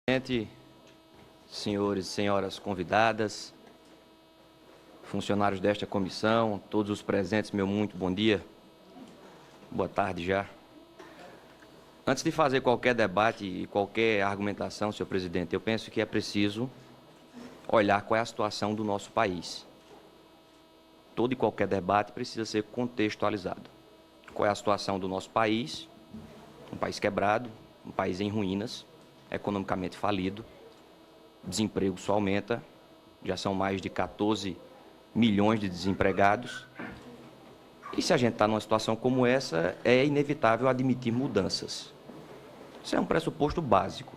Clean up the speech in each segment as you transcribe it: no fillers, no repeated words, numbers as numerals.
Presidente, senhores e senhoras convidadas, funcionários desta comissão, todos os presentes, meu muito bom dia, boa tarde já. Antes de fazer qualquer debate e qualquer argumentação, senhor presidente, eu penso que é preciso olhar qual é a situação do nosso país. Todo e qualquer debate precisa ser contextualizado. Qual é a situação do nosso país? Um país quebrado, um país em ruínas, economicamente falido, desemprego só aumenta, já são mais de 14 milhões de desempregados. E se a gente está numa situação como essa, é inevitável admitir mudanças. Isso é um pressuposto básico.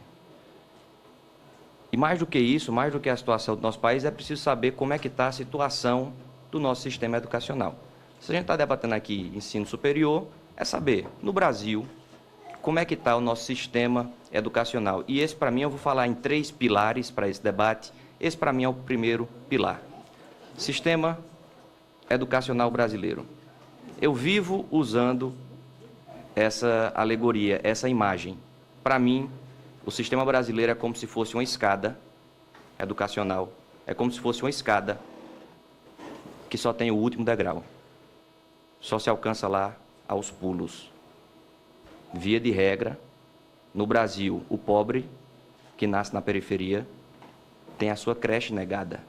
E mais do que isso, mais do que a situação do nosso país, é preciso saber como é que está a situação do nosso sistema educacional. Se a gente está debatendo aqui ensino superior, é saber, no Brasil, como é que está o nosso sistema educacional. E esse, para mim, eu vou falar em 3 pilares para esse debate. Esse, para mim, é o primeiro pilar. Sistema educacional brasileiro. Eu vivo usando essa alegoria, essa imagem. Para mim, o sistema brasileiro é como se fosse uma escada educacional. É como se fosse uma escada que só tem o último degrau. Só se alcança lá aos pulos. Via de regra, no Brasil, o pobre, que nasce na periferia, tem a sua creche negada.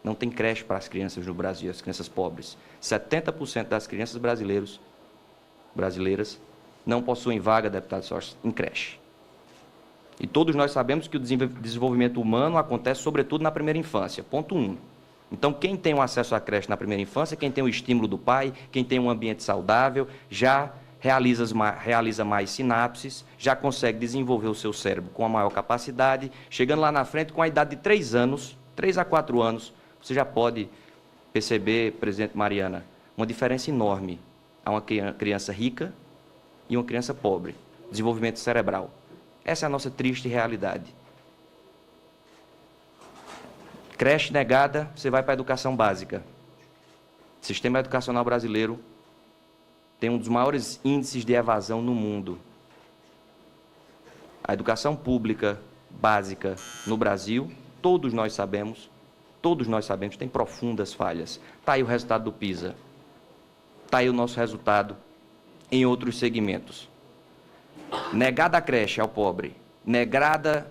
Não tem creche para as crianças no Brasil, as crianças pobres. 70% das crianças brasileiras não possuem vaga, deputado Sócio, em creche. E todos nós sabemos que o desenvolvimento humano acontece sobretudo na primeira infância, ponto 1. Então, quem tem um acesso à creche na primeira infância, quem tem o estímulo do pai, quem tem um ambiente saudável, já realiza mais sinapses, já consegue desenvolver o seu cérebro com a maior capacidade, chegando lá na frente com a idade de 3 anos, 3 a 4 anos, você já pode perceber, presidente Mariana, uma diferença enorme a uma criança rica e uma criança pobre, desenvolvimento cerebral. Essa é a nossa triste realidade. Creche negada, você vai para a educação básica. O sistema educacional brasileiro tem um dos maiores índices de evasão no mundo. A educação pública básica no Brasil, todos nós sabemos, tem profundas falhas. Está aí o resultado do PISA. Está aí o nosso resultado em outros segmentos. Negada a creche ao pobre, negada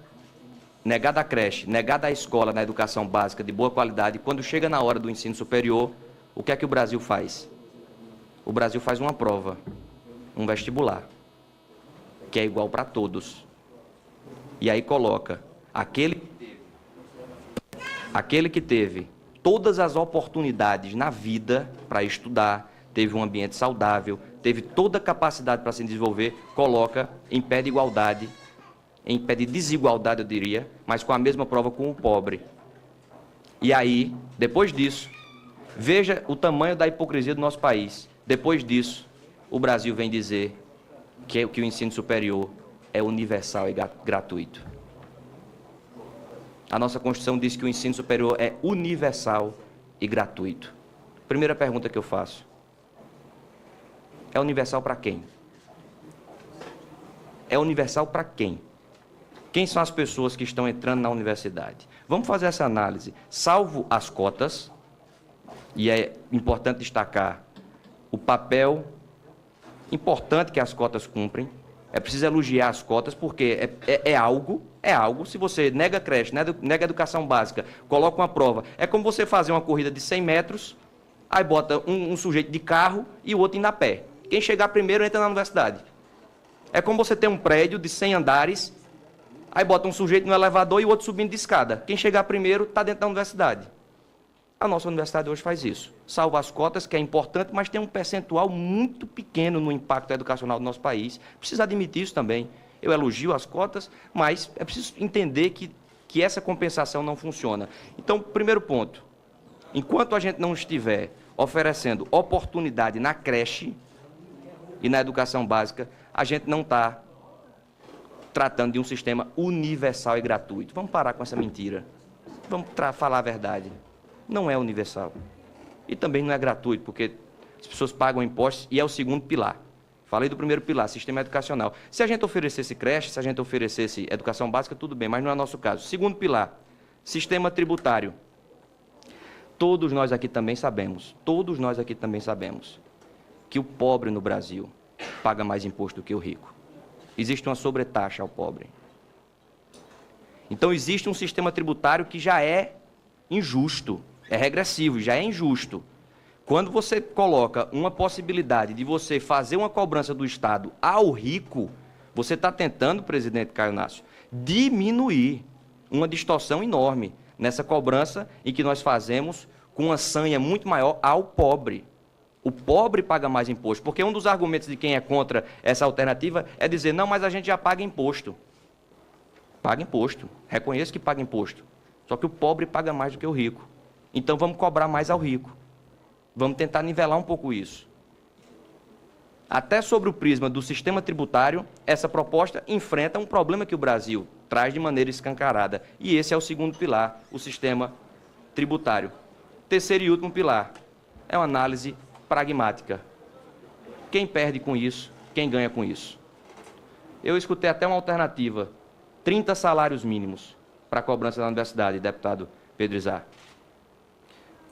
a creche, negada a escola na educação básica de boa qualidade, quando chega na hora do ensino superior, o que é que o Brasil faz? O Brasil faz uma prova, um vestibular, que é igual para todos. E aí coloca aquele que teve todas as oportunidades na vida para estudar, teve um ambiente saudável, teve toda a capacidade para se desenvolver, coloca em pé de igualdade, em pé de desigualdade, eu diria, mas com a mesma prova com o pobre. E aí, depois disso, veja o tamanho da hipocrisia do nosso país. Depois disso, o Brasil vem dizer que o ensino superior é universal e gratuito. A nossa Constituição diz que o ensino superior é universal e gratuito. Primeira pergunta que eu faço. É universal para quem? É universal para quem? Quem são as pessoas que estão entrando na universidade? Vamos fazer essa análise. Salvo as cotas, e é importante destacar o papel importante que as cotas cumprem. É preciso elogiar as cotas, porque é algo, se você nega creche, nega educação básica, coloca uma prova, é como você fazer uma corrida de 100 metros, aí bota um sujeito de carro e o outro indo a pé. Quem chegar primeiro entra na universidade. É como você ter um prédio de 100 andares, aí bota um sujeito no elevador e o outro subindo de escada. Quem chegar primeiro está dentro da universidade. A nossa universidade hoje faz isso. Salva as cotas, que é importante, mas tem um percentual muito pequeno no impacto educacional do nosso país. Precisa admitir isso também. Eu elogio as cotas, mas é preciso entender que essa compensação não funciona. Então, primeiro ponto, enquanto a gente não estiver oferecendo oportunidade na creche e na educação básica, a gente não está tratando de um sistema universal e gratuito. Vamos parar com essa mentira. Vamos falar a verdade. Não é universal. E também não é gratuito, porque as pessoas pagam impostos e é o segundo pilar. Falei do primeiro pilar, sistema educacional. Se a gente oferecesse creche, se a gente oferecesse educação básica, tudo bem, mas não é nosso caso. Segundo pilar, sistema tributário. Todos nós aqui também sabemos que o pobre no Brasil paga mais imposto do que o rico. Existe uma sobretaxa ao pobre. Então, existe um sistema tributário que já é injusto, é regressivo, já é injusto. Quando você coloca uma possibilidade de você fazer uma cobrança do Estado ao rico, você está tentando, presidente Caio Inácio, diminuir uma distorção enorme nessa cobrança em que nós fazemos com uma sanha muito maior ao pobre. O pobre paga mais imposto, porque um dos argumentos de quem é contra essa alternativa é dizer, não, mas a gente já paga imposto. Paga imposto, reconheço que paga imposto. Só que o pobre paga mais do que o rico. Então vamos cobrar mais ao rico. Vamos tentar nivelar um pouco isso. Até sobre o prisma do sistema tributário, essa proposta enfrenta um problema que o Brasil traz de maneira escancarada. E esse é o segundo pilar, o sistema tributário. Terceiro e último pilar é uma análise pragmática. Quem perde com isso, quem ganha com isso? Eu escutei até uma alternativa, 30 salários mínimos para a cobrança da universidade, deputado Pedro Izar.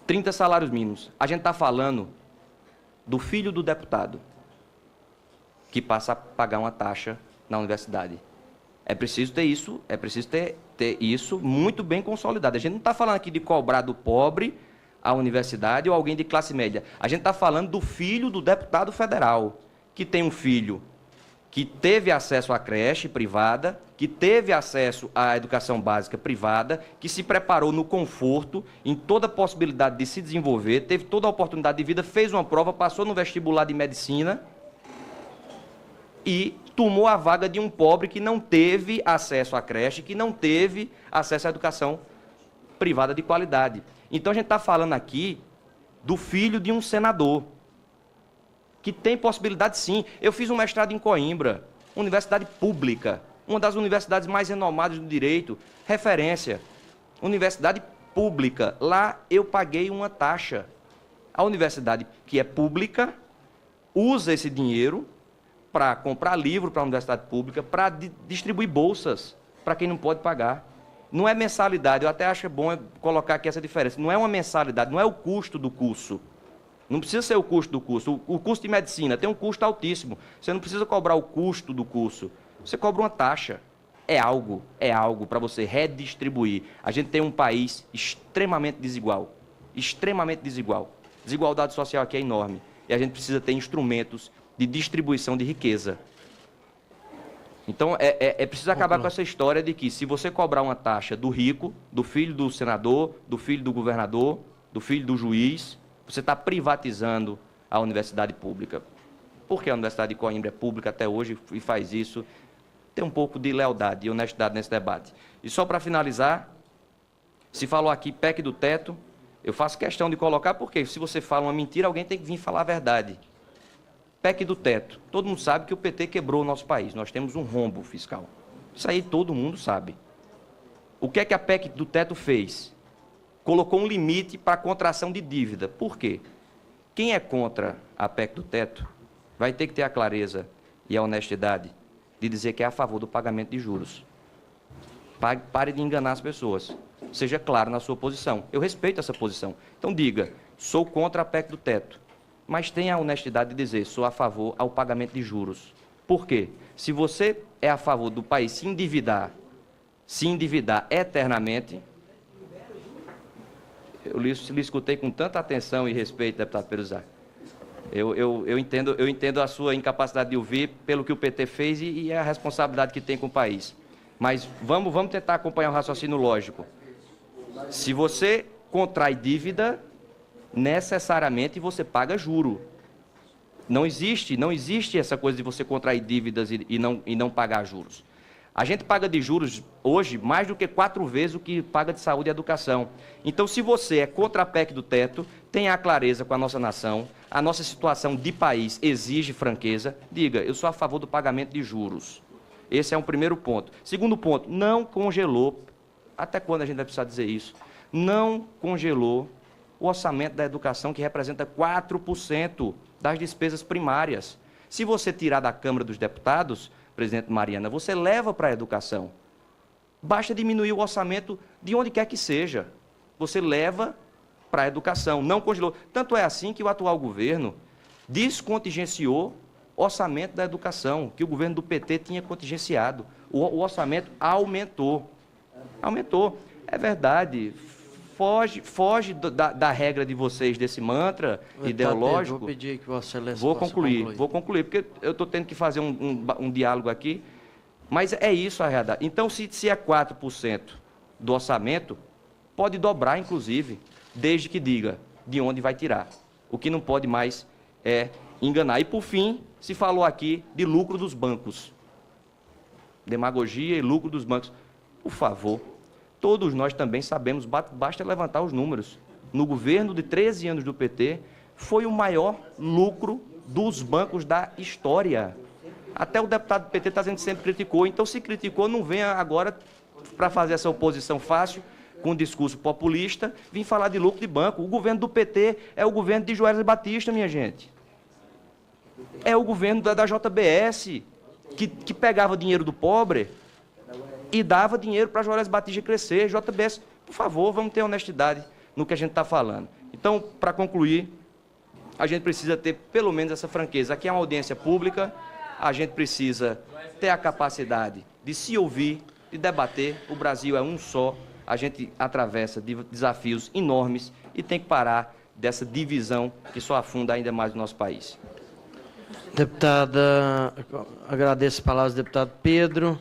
30 salários mínimos. A gente está falando do filho do deputado que passa a pagar uma taxa na universidade. É preciso ter isso, ter isso muito bem consolidado. A gente não está falando aqui de cobrar do pobre a universidade ou alguém de classe média. A gente está falando do filho do deputado federal, que tem um filho que teve acesso à creche privada, que teve acesso à educação básica privada, que se preparou no conforto, em toda a possibilidade de se desenvolver, teve toda a oportunidade de vida, fez uma prova, passou no vestibular de medicina e tomou a vaga de um pobre que não teve acesso à creche, que não teve acesso à educação privada de qualidade. Então, a gente está falando aqui do filho de um senador, que tem possibilidade, sim. Eu fiz um mestrado em Coimbra, universidade pública, uma das universidades mais renomadas do direito, referência, universidade pública. Lá eu paguei uma taxa. A universidade que é pública usa esse dinheiro para comprar livro para a universidade pública, para distribuir bolsas para quem não pode pagar. Não é mensalidade, eu até acho bom colocar aqui essa diferença. Não é uma mensalidade, não é o custo do curso. Não precisa ser o custo do curso. O custo de medicina tem um custo altíssimo. Você não precisa cobrar o custo do curso. Você cobra uma taxa. É algo para você redistribuir. A gente tem um país extremamente desigual. Extremamente desigual. Desigualdade social aqui é enorme. E a gente precisa ter instrumentos de distribuição de riqueza. Então, é preciso acabar com essa história de que se você cobrar uma taxa do rico, do filho do senador, do filho do governador, do filho do juiz, você está privatizando a universidade pública. Porque a Universidade de Coimbra é pública até hoje e faz isso. Tem um pouco de lealdade e honestidade nesse debate. E só para finalizar, se falou aqui PEC do teto, eu faço questão de colocar, porque se você fala uma mentira, alguém tem que vir falar a verdade. PEC do teto. Todo mundo sabe que o PT quebrou o nosso país. Nós temos um rombo fiscal. Isso aí todo mundo sabe. O que é que a PEC do teto fez? Colocou um limite para a contração de dívida. Por quê? Quem é contra a PEC do teto vai ter que ter a clareza e a honestidade de dizer que é a favor do pagamento de juros. Pare de enganar as pessoas. Seja claro na sua posição. Eu respeito essa posição. Então diga, sou contra a PEC do teto, mas tenha a honestidade de dizer, sou a favor ao pagamento de juros. Por quê? Se você é a favor do país se endividar eternamente... Eu lhe escutei com tanta atenção e respeito, deputado Pedro Izar. Eu entendo a sua incapacidade de ouvir pelo que o PT fez e a responsabilidade que tem com o país. Mas vamos tentar acompanhar o raciocínio lógico. Se você contrai dívida, necessariamente você paga juro. Não existe essa coisa de você contrair dívidas e não pagar juros. A gente paga de juros hoje mais do que 4 vezes o que paga de saúde e educação. Então, se você é contra a PEC do teto, tenha a clareza com a nossa nação, a nossa situação de país exige franqueza, diga, eu sou a favor do pagamento de juros. Esse é um primeiro ponto. Segundo ponto, não congelou, até quando a gente vai precisar dizer isso? Não congelou o orçamento da educação, que representa 4% das despesas primárias. Se você tirar da Câmara dos Deputados, presidente Mariana, você leva para a educação. Basta diminuir o orçamento de onde quer que seja. Você leva para a educação, não congelou. Tanto é assim que o atual governo descontingenciou o orçamento da educação, que o governo do PT tinha contingenciado. O orçamento aumentou. Aumentou. É verdade. Foge da regra de vocês, desse mantra ideológico. Vou pedir que Vossa Excelência Vou concluir, porque eu estou tendo que fazer um diálogo aqui. Mas é isso a realidade. Então, se é 4% do orçamento, pode dobrar, inclusive, desde que diga de onde vai tirar. O que não pode mais é enganar. E, por fim, se falou aqui de lucro dos bancos. Demagogia e lucro dos bancos. Por favor, todos nós também sabemos, basta levantar os números. No governo de 13 anos do PT, foi o maior lucro dos bancos da história. Até o deputado do PT está dizendo que sempre criticou. Então, se criticou, não venha agora para fazer essa oposição fácil, com um discurso populista, vir falar de lucro de banco. O governo do PT é o governo de Joesley Batista, minha gente. É o governo da JBS, que pegava dinheiro do pobre e dava dinheiro para Joesley Batista crescer. JBS, por favor, vamos ter honestidade no que a gente está falando. Então, para concluir, a gente precisa ter pelo menos essa franqueza. Aqui é uma audiência pública, a gente precisa ter a capacidade de se ouvir, de debater. O Brasil é um só, a gente atravessa desafios enormes e tem que parar dessa divisão que só afunda ainda mais o nosso país. Deputada, agradeço as palavras do deputado Pedro.